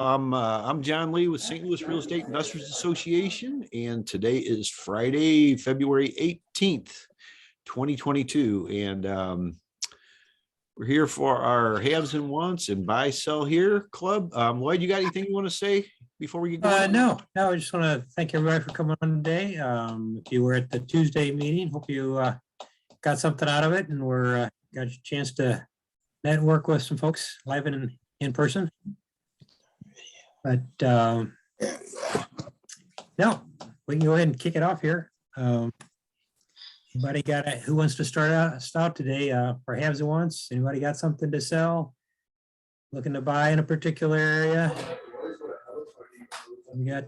I'm John Lee with St. Louis Real Estate Investors Association, and today is Friday, February 18th, 2022. And we're here for our haves and wants and buy, sell here club. Lloyd, you got anything you want to say before we get going? No, I just want to thank everybody for coming on today. If you were at the Tuesday meeting, hope you got something out of it, and got a chance to network with some folks live and in person. But no, we can go ahead and kick it off here. Anybody got who wants to start today for haves and wants? Anybody got something to sell? Looking to buy in a particular area? We got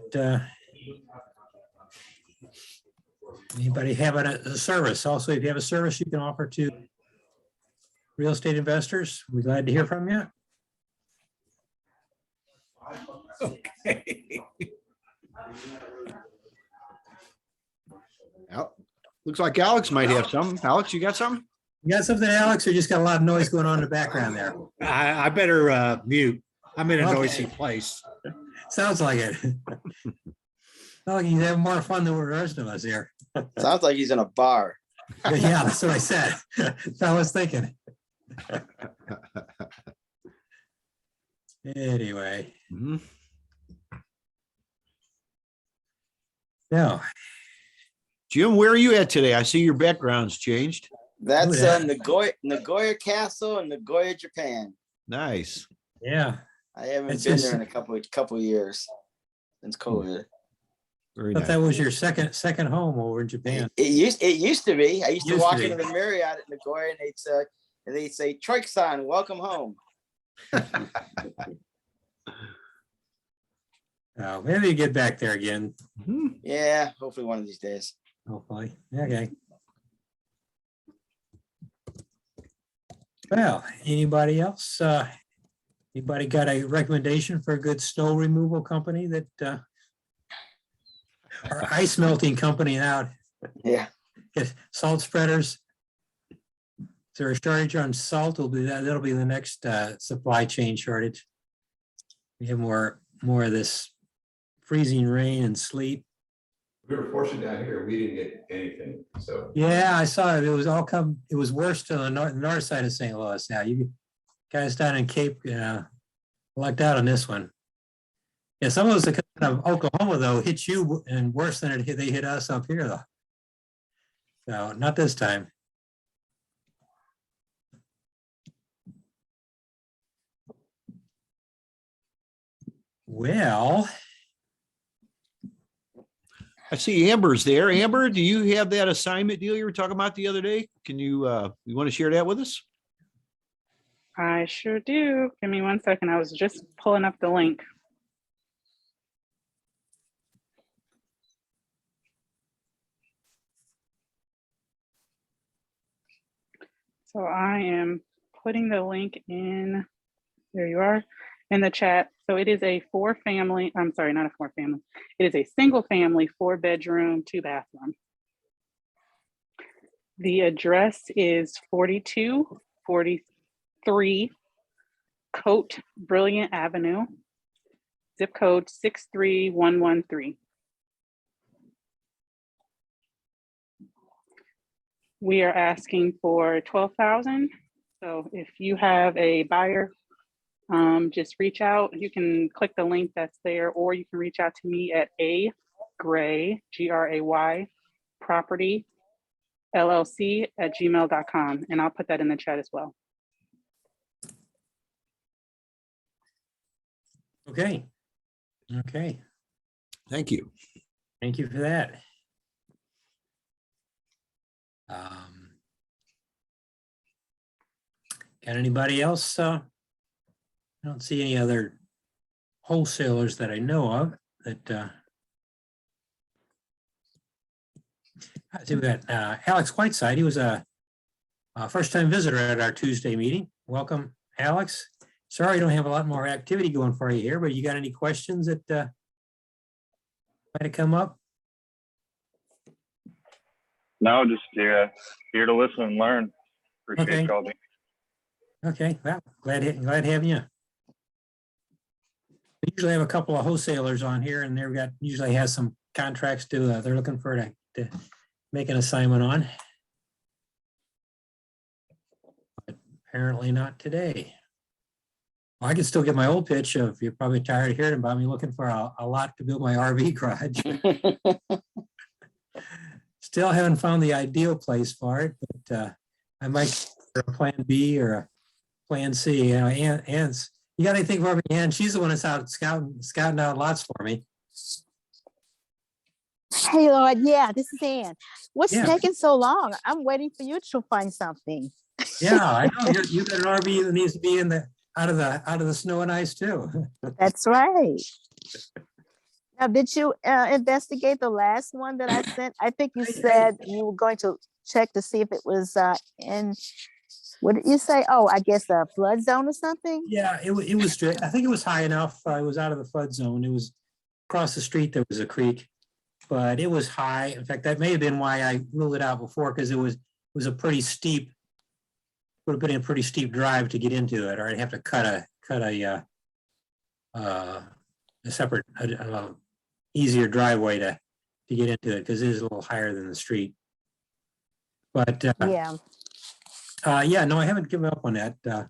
anybody having a service? Also, if you have a service you can offer to real estate investors, we're glad to hear from you. Okay. Looks like Alex might have something. Alex, you got something? You got something, Alex, or just got a lot of noise going on in the background there? I better mute. I'm in a noisy place. Sounds like it. Sounds like he's having more fun than the rest of us here. Sounds like he's in a bar. Yeah, that's what I said. That's what I was thinking. Anyway. Mm-hmm. No. Jim, where are you at today? I see your background's changed. That's Nagoya Castle in Nagoya, Japan. Nice. Yeah. I haven't been there in a couple years since COVID. Very But nice. that was your second home over in Japan. It used to be. I used to walk be. into the Marriott at Nagoya and they'd say, Troik-san, welcome home. Maybe you get back there again. Mm-hmm. Yeah, hopefully one of these days. Hopefully. Okay. Well, anybody else? Anybody got a recommendation for a good snow removal company that or ice melting company out? Yeah. Salt spreaders. Is there a shortage on salt? That'll be the next supply chain shortage. We have more of this freezing rain and sleet. We were fortunate down here. We didn't get anything. So Yeah, I saw it. It was it was worse to the north side of St. Louis. Now you guys down in Cape lucked out on this one. Yeah, some of those that come out of Oklahoma though hit you and worse than they hit us up here though. So not this time. Well, I see Amber's there. Amber, do you have that assignment deal you were talking about the other day? Can you you want to share that with us? I sure do. Give me 1 second. I was just pulling up the link. So I am putting the link in, there you are, in the chat. So it is a I'm sorry, not a 4-family. It is a single family, 4-bedroom, 2-bathroom. The address is 4243 Cote Brilliant Avenue, zip code 63113. We are asking for $12,000. So if you have a buyer, just reach out. You can click the link that's there, or you can reach out to me at agray, Gray, property LLC@gmail.com, and I'll put that in the chat as well. okay. Thank you. Thank you for that. Got anybody else? I don't see any other wholesalers that I know of that. I see we got Alex Whiteside. He was a first-time visitor at our Tuesday meeting. Welcome, Alex. Sorry, I don't have a lot more activity going for you here, but you got any questions that might have come up? No, just here to listen and learn. Appreciate y'all being. Okay, well, glad having you. We usually have a couple of wholesalers on here and they've got, usually has some contracts to, they're looking for to make an assignment on. But apparently not today. Well, I can still get my old pitch of, you're probably tired of hearing about me looking for a lot to build my RV garage. Still haven't found the ideal place for it, but I might for a plan B or a plan C. You know, Ann's, you got anything for me, Ann? She's the one that's out scouting out lots for me. Hey, Lord, yeah, this is Ann. What's Yeah. taking so long? I'm waiting for you to find something. Yeah, I know. You got an RV that needs to be in the out of the snow and ice too. That's right. Now, did you investigate the last one that I sent? I think you said you were going to check to see if it was in, what did you say? Oh, I guess a flood zone or something? Yeah, it was strict. I think it was high enough. It was out of the flood zone. It was across the street. There was a creek, but it was high. In fact, that may have been why I ruled it out before, because it was a pretty steep, would have been a pretty steep drive to get into it, or I'd have to cut a separate, easier driveway to get into it, because it is a little higher than the street. But Yeah. yeah, no, I haven't given up on that. I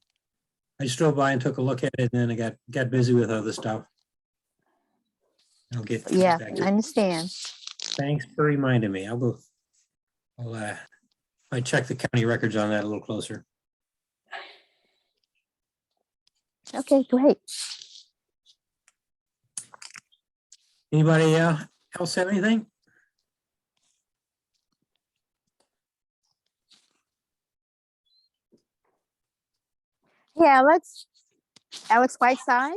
just drove by and took a look at it, and then I got busy with other stuff. I'll get Yeah, back I to it. understand. Thanks for reminding me. I'll check the county records on that a little closer. Okay, great. Anybody else have anything? Yeah, Alex Whiteside.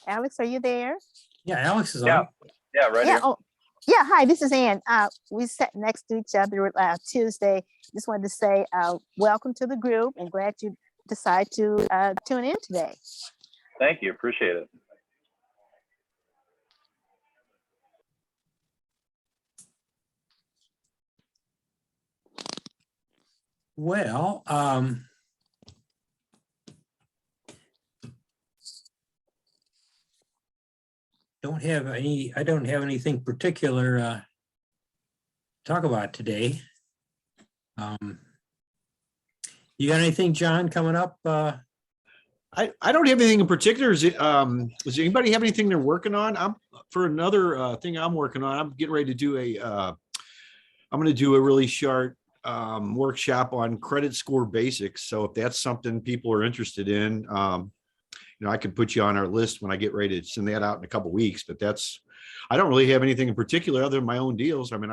Alex, are you there? Yeah, Alex is on. Yeah. Yeah, right Yeah. here. Oh, yeah. Hi, this is Ann. We sat next to each other Tuesday. Just wanted to say welcome to the group and glad you decided to tune in today. Thank you. Appreciate it. Well, I don't have anything particular to talk about today. You got anything, John, coming up? I don't have anything in particular. Does anybody have anything they're working on? For another thing I'm working on, I'm getting ready to do I'm going to do a really short workshop on credit score basics. So if that's something people are interested in, I could put you on our list when I get ready to send that out in a couple of weeks. But I don't really have anything in particular other than my own deals. I mean,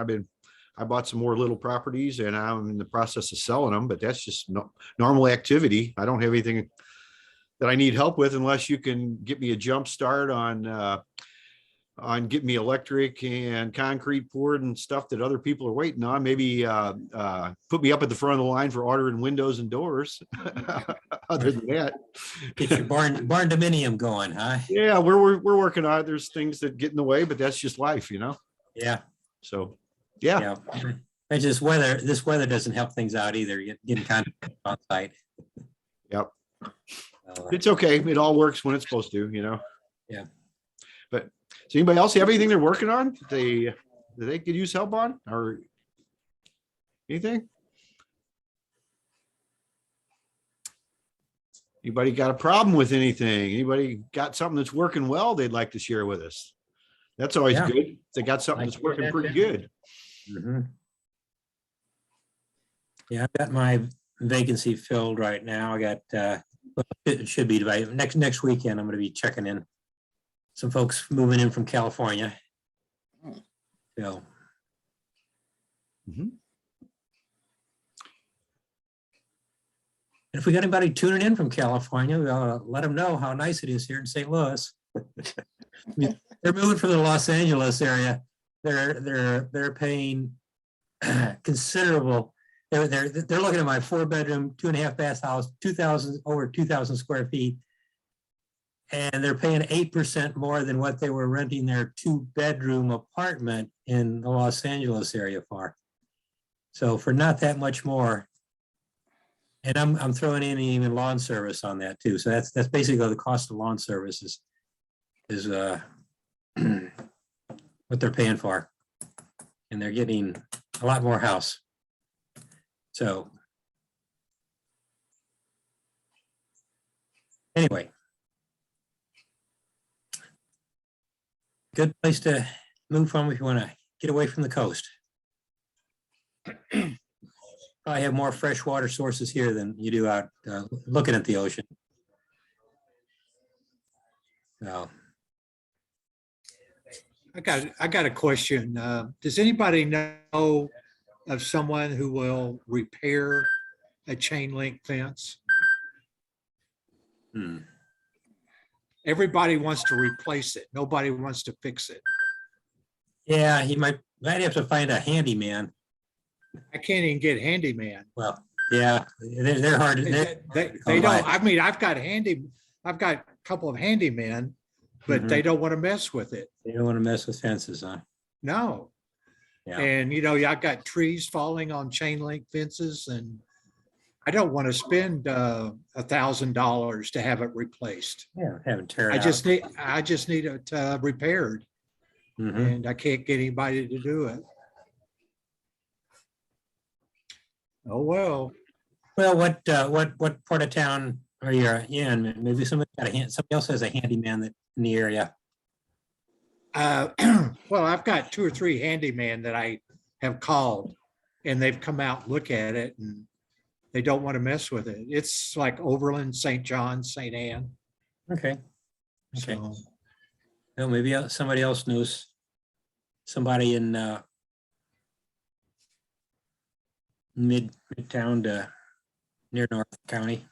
I bought some more little properties and I'm in the process of selling them, but that's just normal activity. I don't have anything that I need help with unless you can get me a jump start on getting me electric and concrete poured and stuff that other people are waiting on. Maybe put me up at the front of the line for ordering windows and doors. Other than that, Get your barn dominium going, huh? yeah, we're working on it. There's things that get in the way, but that's just life, Yeah. So, yeah. It's just this weather doesn't help things out either. Getting contact on site. Yep. So, It's okay. It all works when it's supposed to, Yeah. But does anybody else have anything they're working on that they could use help on or anything? Anybody got a problem with anything? Anybody got something that's working well they'd like to share with us? That's always Yeah. good. They got something that's working pretty good. Mhm. Yeah, I've got my vacancy filled right now. I got, well, it should be by next weekend. I'm going to be checking in some folks moving in from California. So. Mhm. And if we got anybody tuning in from California, we ought to let them know how nice it is here in St. Louis. I mean, they're moving from the Los Angeles area. They're paying considerable. They're looking at my 4-bedroom, 2.5 bath house, over 2,000 square feet. And they're paying 8% more than what they were renting their 2-bedroom apartment in the Los Angeles area for. So for not that much more, And I'm throwing in even lawn service on that too. So that's basically the cost of lawn service is what they're paying for. And they're getting a lot more house. So anyway. Good place to move from if you want to get away from the coast. I have more freshwater sources here than you do out looking at the ocean. So, I got a question. Does anybody know of someone who will repair a chain link fence? Everybody wants to replace it. Nobody wants to fix it. yeah, you might have to find a handyman. I can't even get handyman. Well, yeah, they're hard. They don't, I mean, I've got a couple of handymen, but they don't want to mess with it. They don't want to mess with fences, huh? No. Yeah. And you know, I've got trees falling on chain link fences and I don't want to spend $1,000 to have it replaced. Yeah, haven't tear it I out. just need it repaired Mhm. and I can't get anybody to do it. Oh, well, Well, what part of town are you in? Maybe somebody else has a handyman that in the area. well, I've got 2 or 3 handyman that I have called and they've come out, and look at it and they don't want to mess with it. It's like Overland, St. John, St. Anne. Okay. Okay. So, Well, maybe somebody else knows somebody in midtown to near North County.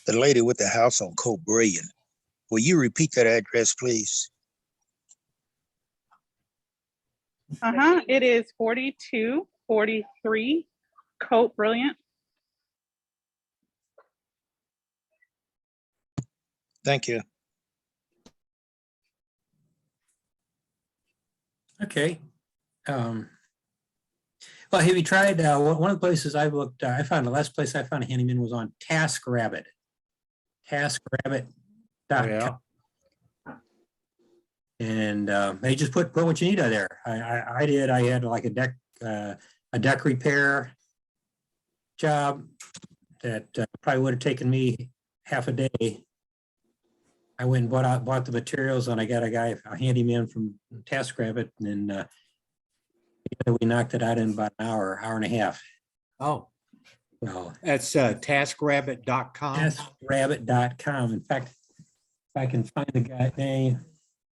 The lady with the house on Cobrian, will you repeat that address, please? It is 4243 Cope Brilliant. Thank you. Okay. Well, have you tried, one of the places I've looked, I found the last place I found a handyman was on TaskRabbit. TaskRabbit.com. yeah. And they just put what you need out there. I did. I had like a deck repair job that probably would have taken me half a day. I went and bought the materials, and I got a handyman from TaskRabbit, and we knocked it out in about an hour and a half. Oh, So that's taskrabbit.com. TaskRabbit.com. In fact, if I can find the guy name.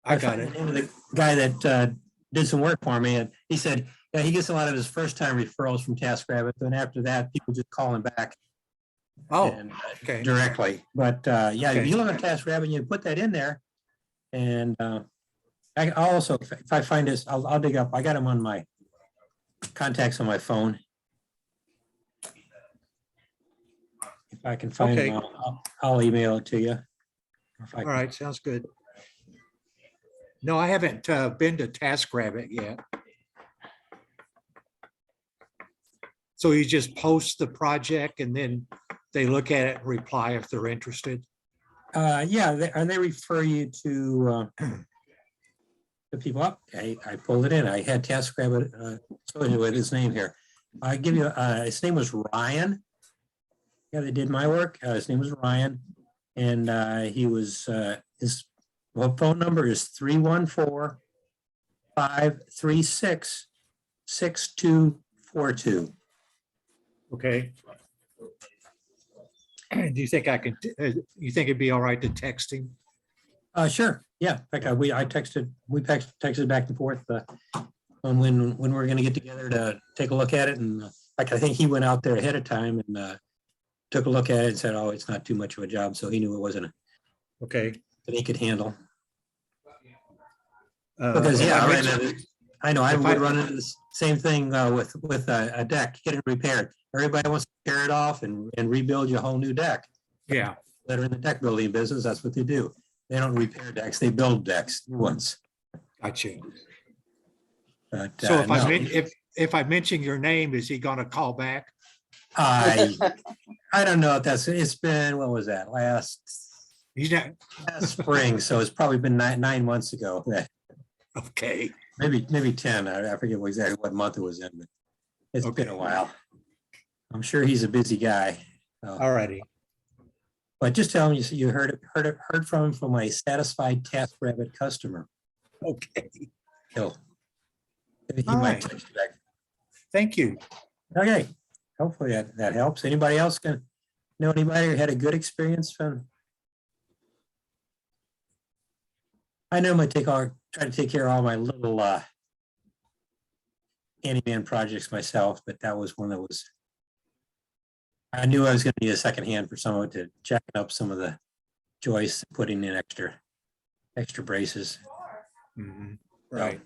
I got found it. the name of the guy that did some work for me, and he said, yeah, he gets a lot of his first time referrals from TaskRabbit, and after that, people just call him back Oh, and, okay. directly. But yeah, if Okay. you look at TaskRabbit, you put that in there, and I'll also, if I find this, I'll dig up. I got him on my contacts on my phone. If I can find Okay. him, I'll email it to you. If I All can- right, sounds good. No, I haven't been to TaskRabbit yet. So you just post the project and then they look at it and reply if they're interested? Yeah, and they refer you to the people up. I pulled it in. I had TaskRabbit, so anyway, his name here. I give you, his name was Ryan. Yeah, they did my work. His name was Ryan. And he was, his phone number is 314-536-6242. Okay. Do you think I can, you think it'd be all right to text him? Sure, yeah. In fact, we texted back and forth on when we're gonna get together to take a look at it. And like, I think he went out there ahead of time and took a look at it and said, oh, it's not too much of a job. So he knew it wasn't Okay. that he could handle. Because yeah, I know I would run into the same thing with a deck, get it repaired. Everybody wants to tear it off and rebuild you a whole new deck. Yeah, That are in the deck building business, that's what they do. They don't repair decks, they build decks, new ones. got you. But, So if no. if I mention your name, is he gonna call back? I don't know if it's been, what was that, last He's not, spring, so it's probably been 9 months ago. okay. Maybe 10. I forget exactly what month it was in, but it's been a Okay. while. I'm sure he's a busy guy. So. All righty. But just tell him you heard from him from a satisfied TaskRabbit customer. Okay. So he All might right. text you back. Thank you. Okay, hopefully that helps. Anybody else know anybody who had a good experience from? I normally try to take care of all my little handyman projects myself, but that was one that was, I knew I was going to need a second hand for someone to jack up some of the joists, putting in extra braces. Mhm. Right.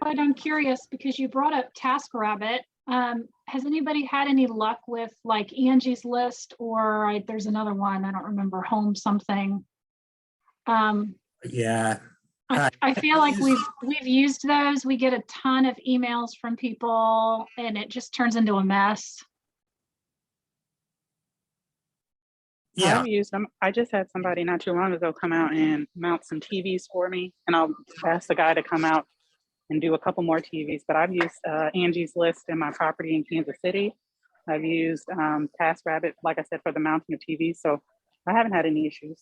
Lloyd, I'm curious because you brought up TaskRabbit. Has anybody had any luck with like Angie's List or there's another one, I don't remember, Home something? Yeah. I feel like we've used those. We get a ton of emails from people and it just turns into a mess. Yeah. I've used them. I just had somebody not too long ago come out and mount some TVs for me, and I'll ask the guy to come out and do a couple more TVs. But I've used Angie's List in my property in Kansas City. I've used TaskRabbit, like I said, for the mounting of TVs. So I haven't had any issues.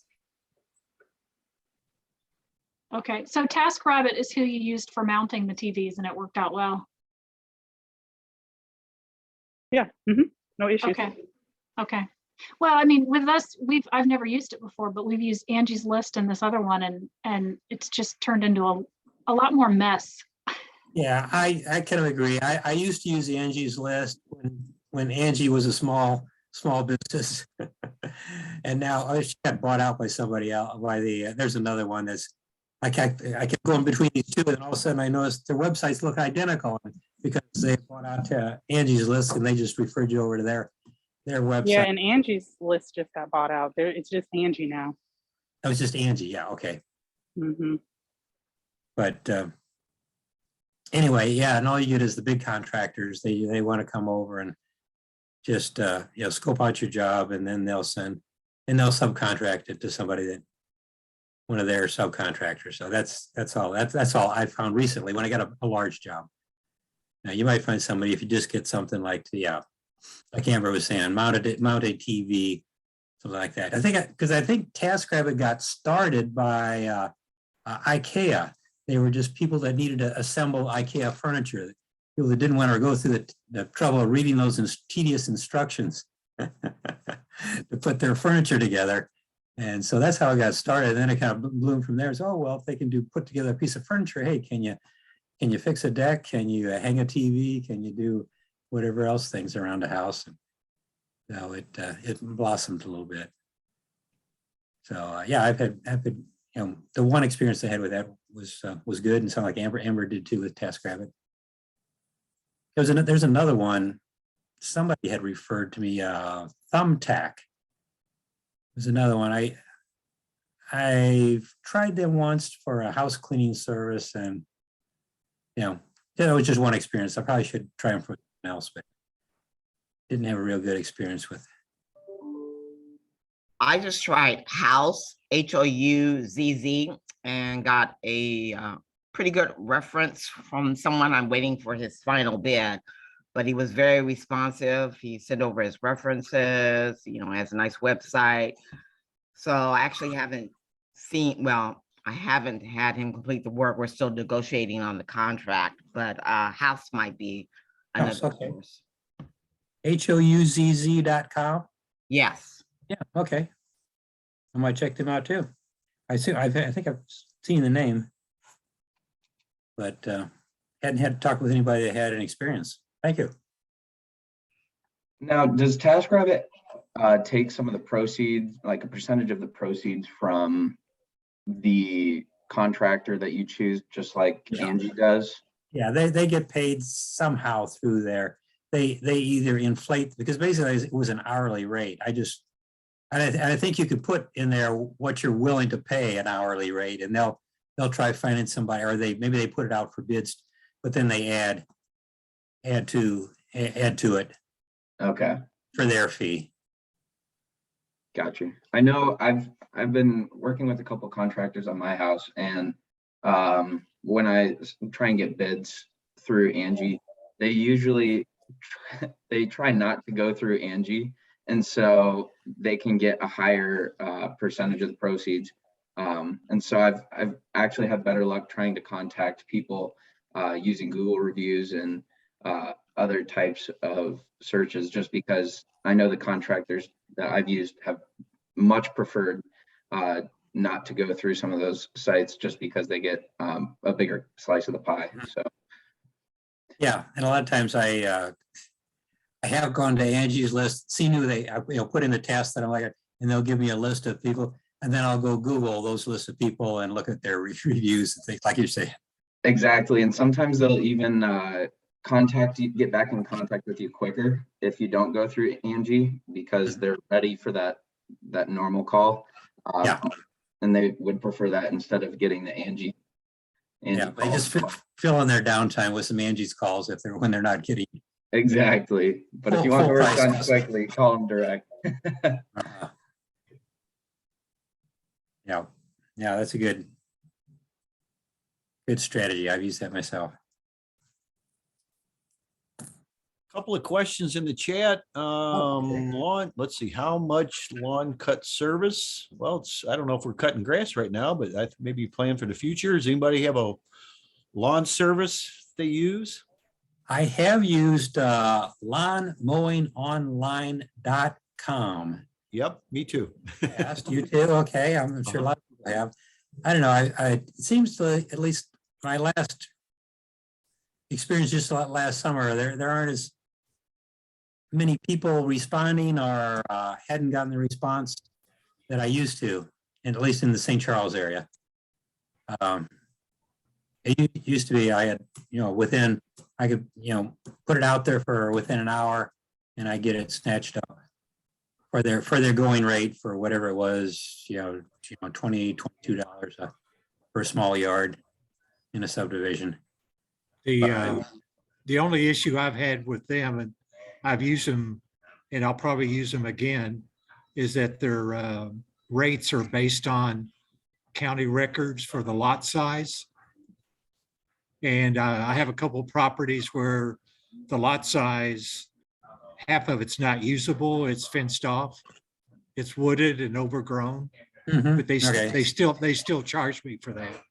Okay, so TaskRabbit is who you used for mounting the TVs and it worked out well. Yeah, no issues. Okay. Well, I mean, with us, I've never used it before, but we've used Angie's List and this other one, and it's just turned into a lot more mess. Yeah, I kind of agree. I used to use Angie's List when Angie was a small business, and now she got bought out by somebody else. There's another one that's I kept going between these two, and all of a sudden I noticed their websites look identical because they bought out Angie's List and they just referred you over to their website. Yeah, and Angie's List just got bought out. It's just Angie now. That was just Angie. Yeah, okay. But anyway, yeah, and all you get is the big contractors. They want to come over and just scope out your job, and then they'll subcontract it to somebody one of their subcontractors. So that's all I've found recently when I got a large job. Now you might find somebody if you just get something like like Amber was saying, mounted TV, something like that. I think TaskRabbit got started by IKEA. They were just people that needed to assemble IKEA furniture. People that didn't want to go through the trouble of reading those tedious instructions to put their furniture together. And so that's how it got started. And then it kind of bloomed from there. So, well, if they can put together a piece of furniture, hey, can you fix a deck? Can you hang a TV? Can you do whatever else things around the house? And so it blossomed a little bit. So yeah, I've had the one experience I had with that was good, and sounded like Amber did too with TaskRabbit. There's another one. Somebody had referred to me, Thumbtack. There's another one. I've tried them once for a house cleaning service, and it was just one experience. I probably should try them for something else, but didn't have a real good experience with. I just tried House, HOUZZ, and got a pretty good reference from someone. I'm waiting for his final bid, but he was very responsive. He sent over his references, has a nice website. So I actually haven't I haven't had him complete the work. We're still negotiating on the contract, but House might be another source. HOUZZ.com? Yes. Yeah, okay. I might check them out too. I think I've seen the name, but hadn't had to talk with anybody that had an experience. Thank you. Now, does TaskRabbit take some of the proceeds, like a percentage of the proceeds from the contractor that you choose, just like Angie does? Yeah, they get paid somehow through there. They either inflate, because basically it was an hourly rate. I think you could put in there what you're willing to pay an hourly rate, and they'll they'll try finding somebody, or maybe they put it out for bids, but then they add to it Okay, for their fee. got you. I know I've been working with a couple contractors on my house, and when I try and get bids through Angie, they usually they try not to go through Angie, and so they can get a higher percentage of the proceeds. And so I've actually had better luck trying to contact people using Google reviews and other types of searches, just because I know the contractors that I've used have much preferred not to go through some of those sites, just because they get a bigger slice of the pie. So Yeah, and a lot of times I have gone to Angie's List, seen who they put in the task that I'm like, and they'll give me a list of people, and then I'll go Google those lists of people and look at their reviews and things like you're saying. exactly, and sometimes they'll even get back in contact with you quicker if you don't go through Angie, because they're ready for that normal call. Yeah. And they would prefer that instead of getting the Angie. Yeah, they just fill in their downtime with some Angie's calls when they're not getting. Exactly, but if you want to work done quickly, call them direct. Yeah, that's a good strategy. I've used that myself. Couple of questions in the chat. Lawn, let's see, how much lawn cut service? Well, I don't know if we're cutting grass right now, but I maybe plan for the future. Does anybody have a lawn service they use? I have used lawnmowingonline.com. Yep, me too. Yes, you too. Okay, I'm sure a lot of people have. I don't know. It seems to, at least my last experience just last summer, there aren't as many people responding, or hadn't gotten the response that I used to, and at least in the St. Charles area. It used to be I had, I could, put it out there for within an hour, and I get it snatched up for their going rate for whatever it was, $20, $22 per small yard in a subdivision. The only issue I've had with them, and I've used them, and I'll probably use them again, is that their rates are based on county records for the lot size. And I have a couple of properties where the lot size, half of it's not usable, it's fenced off, it's wooded and overgrown, but they still charge me for that.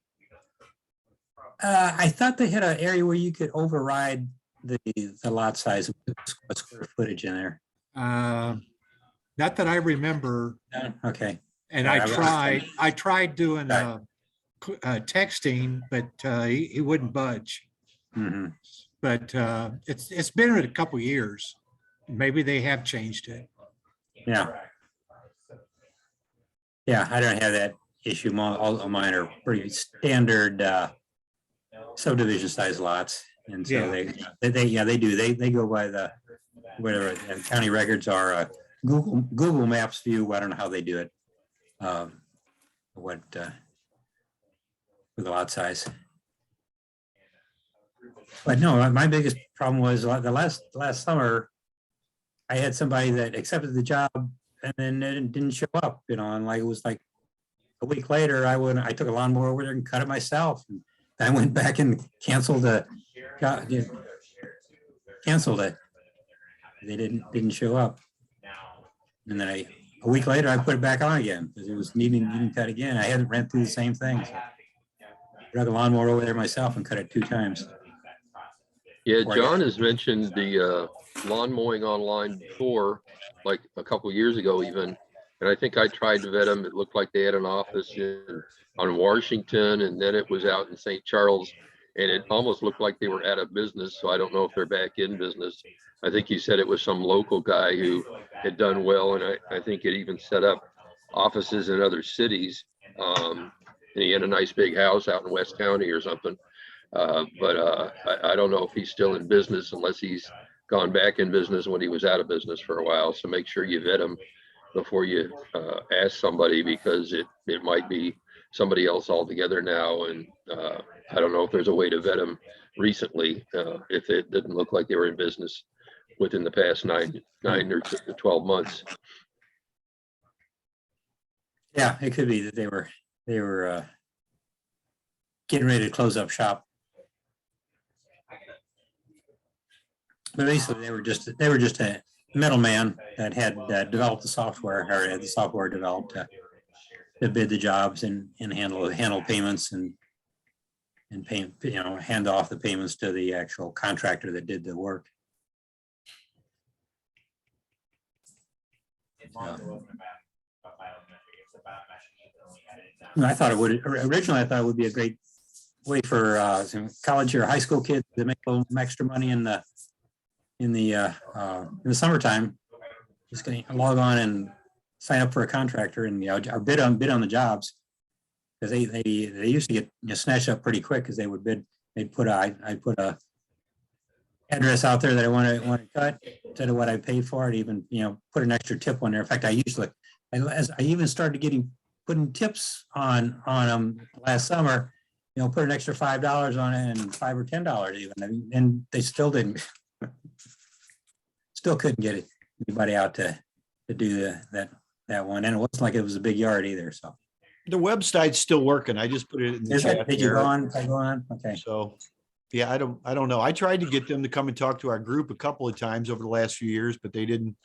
I thought they had an area where you could override the lot size, square footage in there. Not that I remember. Okay. And I tried doing texting, but he wouldn't budge. Mm-hmm. But it's been a couple years. Maybe they have changed it. Yeah. Yeah, I don't have that issue. All of mine are pretty standard subdivision size lots, and so they do. They go by the whatever county records are. Google Maps view. I don't know how they do it. For the lot size. But no, my biggest problem was the last summer. I had somebody that accepted the job and then it didn't show up. And it was like a week later. I took a lawnmower over there and cut it myself. And I went back and canceled it. They didn't show up. And then a week later, I put it back on again because it was needing cut again. I hadn't ran through the same thing. So I drug a lawnmower over there myself and cut it 2 times. Yeah, John has mentioned the lawn mowing online before, like a couple years ago even. And I think I tried to vet them. It looked like they had an office on Washington, and then it was out in St. Charles, and it almost looked like they were out of business. So I don't know if they're back in business. I think he said it was some local guy who had done well, and I think it even set up offices in other cities. And he had a nice big house out in West County or something. But I don't know if he's still in business unless he's gone back in business when he was out of business for a while. So make sure you vet him before you ask somebody, because it might be somebody else altogether now. And I don't know if there's a way to vet them recently, if it didn't look like they were in business within the past 9 or 12 months. Yeah, it could be that they were getting ready to close up shop. But basically, they were just a middleman that had developed the software, or had the software developed to bid the jobs and handle payments and pay, hand off the payments to the actual contractor that did the work. I thought it would, originally I thought it would be a great way for some college or high school kids to make a little extra money in the summertime. Just going to log on and sign up for a contractor and or bid on the jobs, because they used to get snatched up pretty quick, because they would bid. I'd put a address out there that I want to cut instead of what I paid for it. Even put an extra tip on there. In fact, I even started putting tips on them last summer. Put an extra $5 on it, and $5 or $10 even, and they still didn't. Still couldn't get anybody out to do that one, and it wasn't like it was a big yard either. So the website's still working. I just put it in the chat. Did you go on? I go on. Okay. So yeah, I don't know. I tried to get them to come and talk to our group a couple of times over the last few years, but they didn't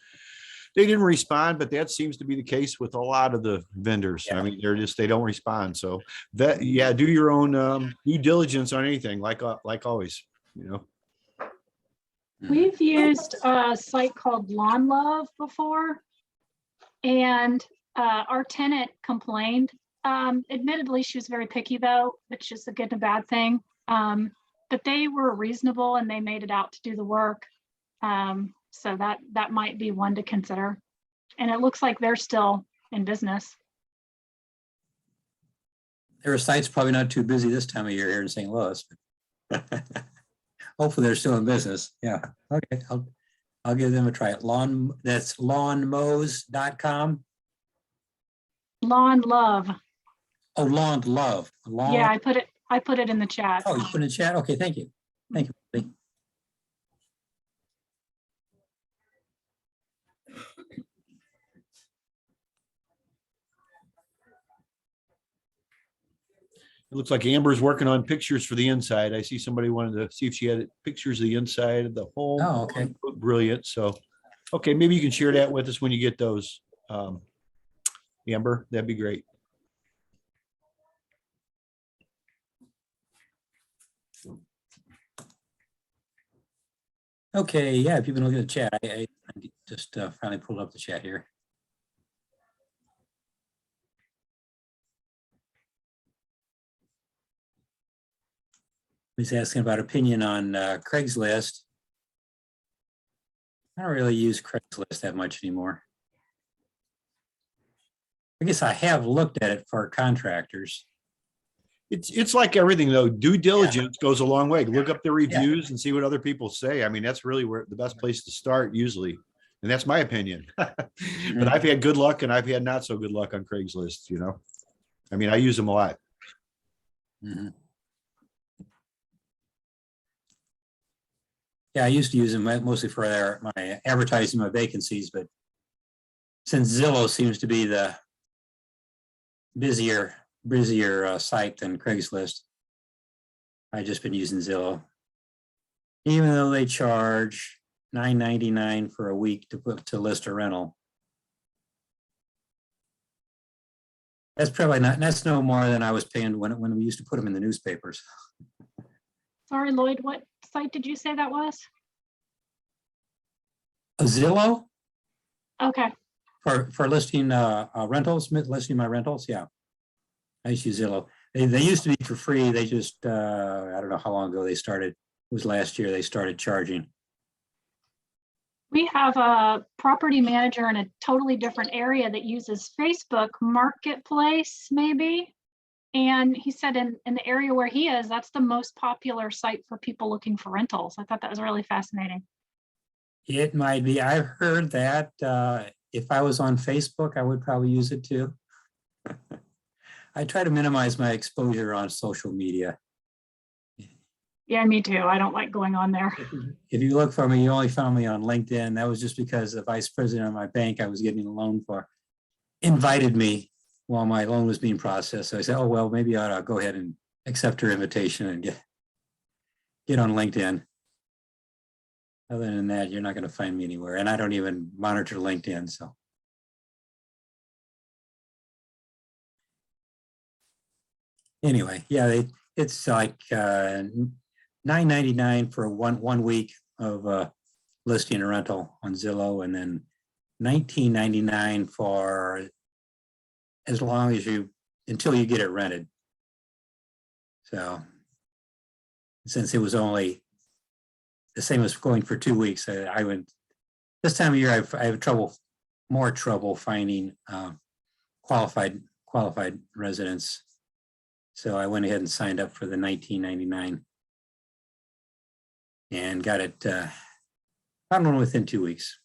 respond. But that seems to be the case with a lot of the vendors. Yeah. I mean, they don't respond. So do your own due diligence on anything, like always, We've used a site called Lawn Love before, and our tenant complained. Admittedly, she was very picky, though, which is a good and a bad thing. But they were reasonable, and they made it out to do the work. So that might be one to consider. And it looks like they're still in business. Their site's probably not too busy this time of year here in St. Louis. Hopefully they're still in business. Yeah. Okay. I'll give them a try. That's lawnmows.com. Lawn Love. Oh, Lawn Love. Yeah, I put it in the chat. Oh, you put it in the chat? Okay, thank you. Thank you. It looks like Amber's working on pictures for the inside. I see somebody wanted to see if she had pictures of the inside of the home. Oh, okay. Brilliant. So, okay, maybe you can share that with us when you get those, Amber. That'd be great. Okay, yeah, if you've been looking at the chat, I just finally pulled up the chat here. He's asking about opinion on Craigslist. I don't really use Craigslist that much anymore. I guess I have looked at it for contractors. It's like everything though. Due diligence goes a long way. Look up the reviews and see what other people say. I mean, that's really where the best place to start usually. And that's my opinion. But I've had good luck and I've had not so good luck on Craigslist, I mean, I use them a lot. Mm-hmm. Yeah, I used to use them mostly for my advertising my vacancies, but since Zillow seems to be the busier site than Craigslist, I've just been using Zillow. Even though they charge $9.99 for a week to list a rental. That's no more than I was paying when we used to put them in the newspapers. Sorry, Lloyd, what site did you say that was? A Zillow? Okay. For listing rentals, listing my rentals, yeah. I used to use Zillow. They used to be for free. They just, I don't know how long ago they started. It was last year they started charging. We have a property manager in a totally different area that uses Facebook Marketplace, maybe. And he said in the area where he is, that's the most popular site for people looking for rentals. I thought that was really fascinating. It might be. I've heard that. If I was on Facebook, I would probably use it too. I try to minimize my exposure on social media. Yeah, me too. I don't like going on there. If you look for me, you only found me on LinkedIn. That was just because the vice president of my bank I was getting a loan for invited me while my loan was being processed. So I said, oh, well, maybe I ought to go ahead and accept her invitation and get on LinkedIn. Other than that, you're not going to find me anywhere. And I don't even monitor LinkedIn. So. Anyway, yeah, it's like $9.99 for one week of listing a rental on Zillow, and then $19.99 for as long as until you get it rented. So since it was only the same as going for 2 weeks, I would, this time of year, I have more trouble finding qualified residents. So I went ahead and signed up for the $19.99 and got it found one within 2 weeks.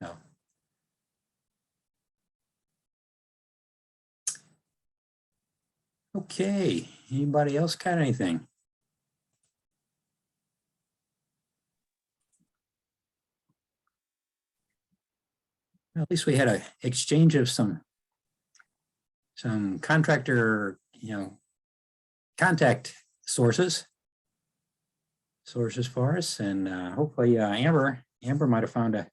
So. Okay, anybody else got anything? Well, at least we had an exchange of some contractor, contact sources for us, and hopefully Amber might have found a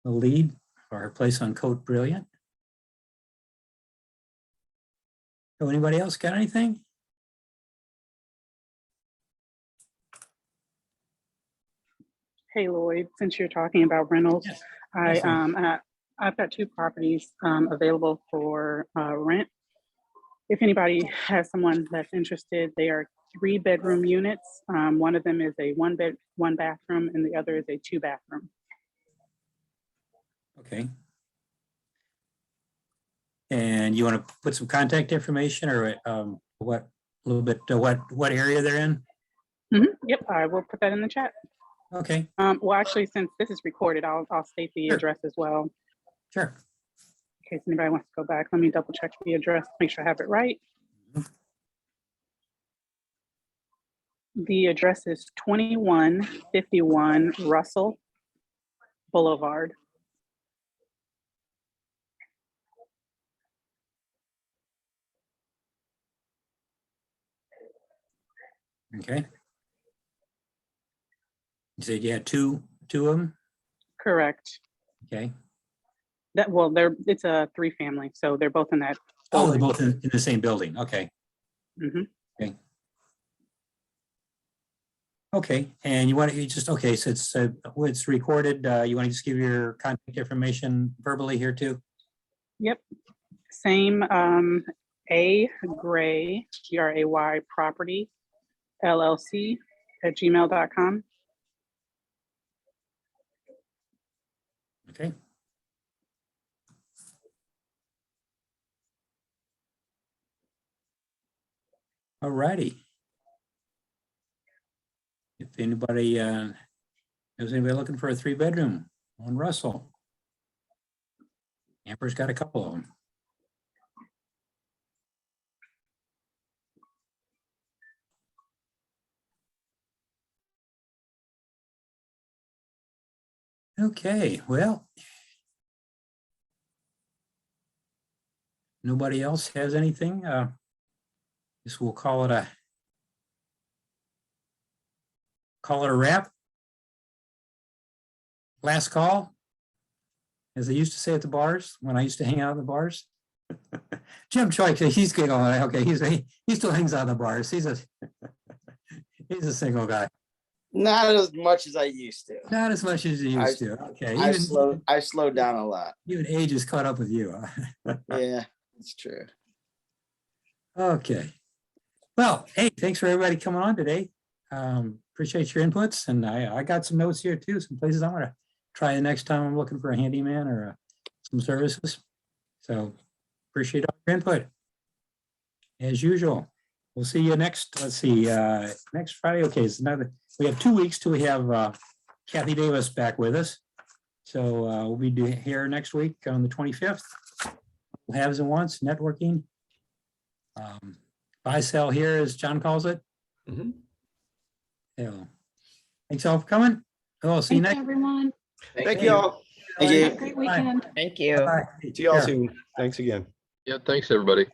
lead for her place on Code Brilliant. So anybody else got anything? Hey, Lloyd, since you're talking about rentals, Yes. I've got 2 properties available for rent. If anybody has someone that's interested, they are 3-bedroom units. One of them is a 1 bathroom, and the other is a 2-bathroom. Okay. And you want to put some contact information, or what area they're in? Yep, I will put that in the chat. Okay. Well, actually, since this is recorded, I'll state the address as well. Sure. In case anybody wants to go back, let me double check the address, make sure I have it right. The address is 2151 Russell Boulevard. Okay. You said you had two of them? Correct. Okay. It's a 3-family, so they're both in that. Oh, they're both in the same building. Okay. Okay. Okay, and okay, so it's recorded. You want to just give your contact information verbally here too? Yep. Same, A Gray, GRAY property, LLC @gmail.com. Okay. All righty. If anybody knows anybody looking for a 3-bedroom on Russell, Amber's got a couple of them. Okay, well, nobody else has anything. Guess we'll call it a wrap. Last call, as they used to say at the bars when I used to hang out at the bars. Jim Choi, he's going on. Okay, he still hangs out at the bars. He's a single guy. Not as much as I used to. Not as much as you used to. Okay. I slowed down a lot. Even age has caught up with you. Yeah, it's true. Okay. Well, hey, thanks for everybody coming on today. Appreciate your inputs, and I got some notes here too. Some places I want to try the next time I'm looking for a handyman or some services. So appreciate all your input as usual. We'll see you next. Let's see, next Friday. Okay, so we have 2 weeks till we have Kathy Davis back with us. So we'll be here next week on the 25th. Haves and wants networking. Buy, sell here, as John calls it. Mhm. Yeah. Thanks all for coming. Oh, see you Thanks, next. everyone. Thank you all. Thank you. Have a great weekend. Thank you. Bye. See y'all soon. Thanks again. Yeah, thanks, everybody.